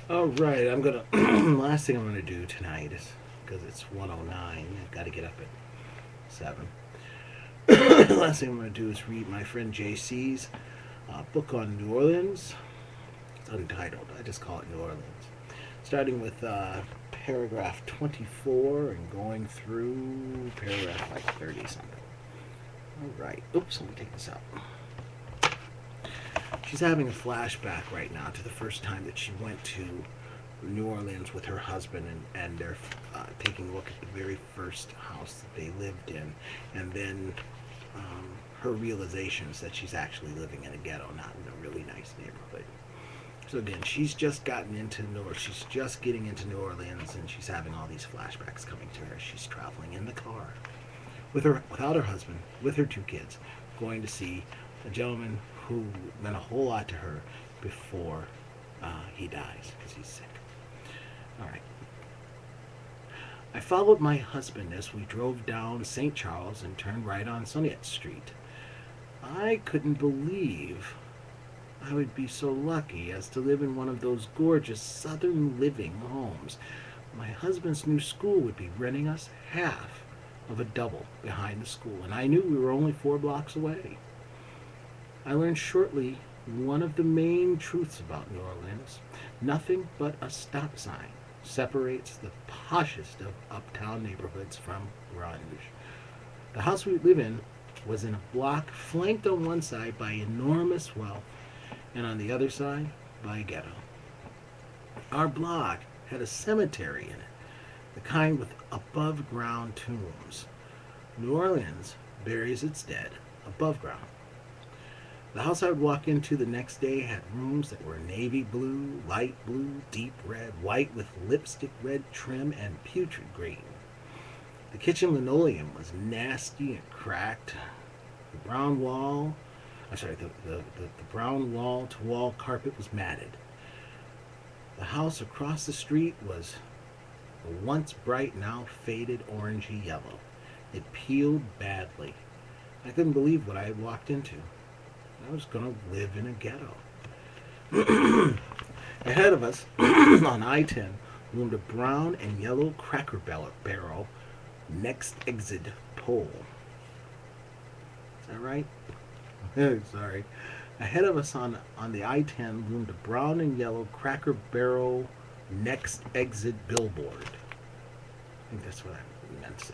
All right, I'm gonna. Last thing I'm gonna do tonight is because it's 1:09. I've got to get up at 7. Last thing I'm gonna do is read my friend JC's book on New Orleans. It's untitled. I just call it New Orleans. Starting with paragraph 24 and going through paragraph like 30 something. All right. Oops, let me take this out. She's having a flashback right now to the first time that she went to New Orleans with her husband, and they're taking a look at the very first house that they lived in, and then her realizations that she's actually living in a ghetto, not in a really nice neighborhood. So again, she's just getting into New Orleans, and she's having all these flashbacks coming to her. She's traveling in the car without her husband, with her 2 kids, going to see a gentleman who meant a whole lot to her before he dies because he's sick. All right. I followed my husband as we drove down St. Charles and turned right on Sunset Street. I couldn't believe I would be so lucky as to live in one of those gorgeous southern living homes. My husband's new school would be renting us half of a double behind the school, and I knew we were only 4 blocks away. I learned shortly one of the main truths about New Orleans. Nothing but a stop sign separates the poshest of uptown neighborhoods from grunge. The house we live in was in a block flanked on one side by enormous wealth and on the other side by a ghetto. Our block had a cemetery in it, the kind with above ground tombs. New Orleans buries its dead above ground. The house I would walk into the next day had rooms that were navy blue, light blue, deep red, white with lipstick red trim, and putrid green. The kitchen linoleum was nasty and cracked. The brown wall, I'm sorry, the brown wall to wall carpet was matted. The house across the street was a once bright, now faded orangey yellow. It peeled badly. I couldn't believe what I had walked into. I was going to live in a ghetto. Ahead of us, on I-10, loomed a brown and yellow cracker barrel next exit pole. Is that right? Sorry. Ahead of us on the I-10 loomed a brown and yellow cracker barrel next exit billboard. I think that's what I meant to say.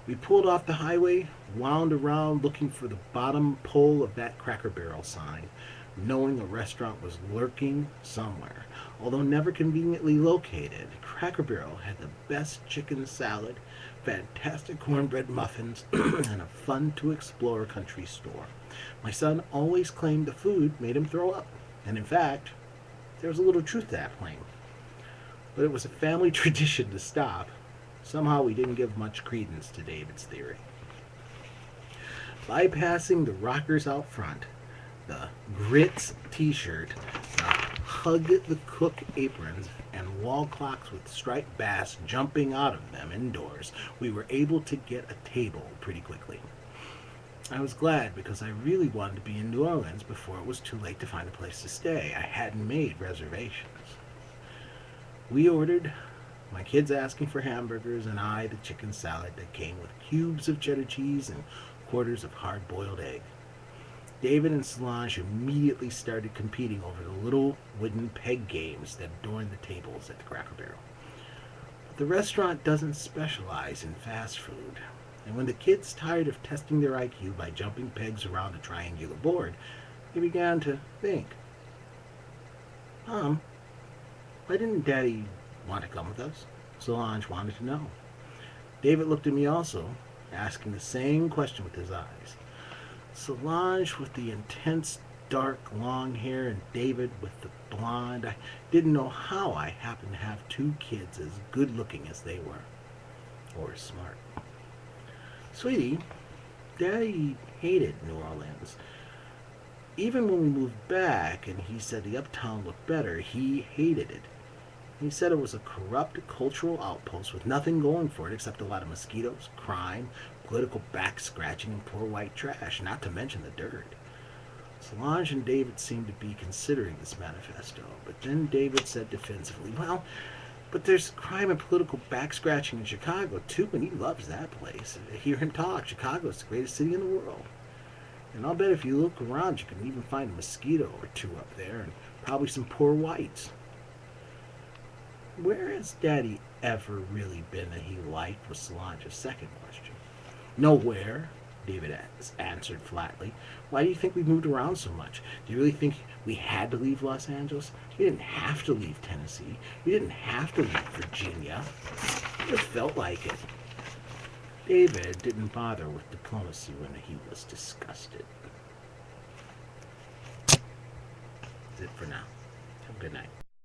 We pulled off the highway, wound around looking for the bottom pole of that Cracker Barrel sign, knowing a restaurant was lurking somewhere. Although never conveniently located, Cracker Barrel had the best chicken salad, fantastic cornbread muffins, and a fun to explore country store. My son always claimed the food made him throw up, and in fact, there was a little truth to that claim. But it was a family tradition to stop. Somehow we didn't give much credence to David's theory. Bypassing the rockers out front, the grits t-shirt, the hug the cook aprons, and wall clocks with striped bass jumping out of them indoors, we were able to get a table pretty quickly. I was glad because I really wanted to be in New Orleans before it was too late to find a place to stay. I hadn't made reservations. We ordered, my kids asking for hamburgers, and I the chicken salad that came with cubes of cheddar cheese and quarters of hard-boiled egg. David and Solange immediately started competing over the little wooden peg games that adorned the tables at the Cracker Barrel. But the restaurant doesn't specialize in fast food, and when the kids tired of testing their IQ by jumping pegs around a triangular board, they began to think, Mom, why didn't Daddy want to come with us? Solange wanted to know. David looked at me also, asking the same question with his eyes. Solange with the intense, dark, long hair, and David with the blonde. I didn't know how I happened to have 2 kids as good looking as they were, or smart. Sweetie, Daddy hated New Orleans. Even when we moved back and he said the uptown looked better, he hated it. He said it was a corrupt cultural outpost with nothing going for it except a lot of mosquitoes, crime, political back scratching, and poor white trash, not to mention the dirt. Solange and David seemed to be considering this manifesto, but then David said defensively, well, but there's crime and political backscratching in Chicago, too, and he loves that place. Hear him talk. Chicago's the greatest city in the world. And I'll bet if you look around, you can even find a mosquito or two up there, and probably some poor whites. Where has Daddy ever really been that he liked was Solange's second question. Nowhere, David answered flatly. Why do you think we moved around so much? Do you really think we had to leave Los Angeles? We didn't have to leave Tennessee. We didn't have to leave Virginia. It just felt like it. David didn't bother with diplomacy when he was disgusted. That's it for now. Have a good night.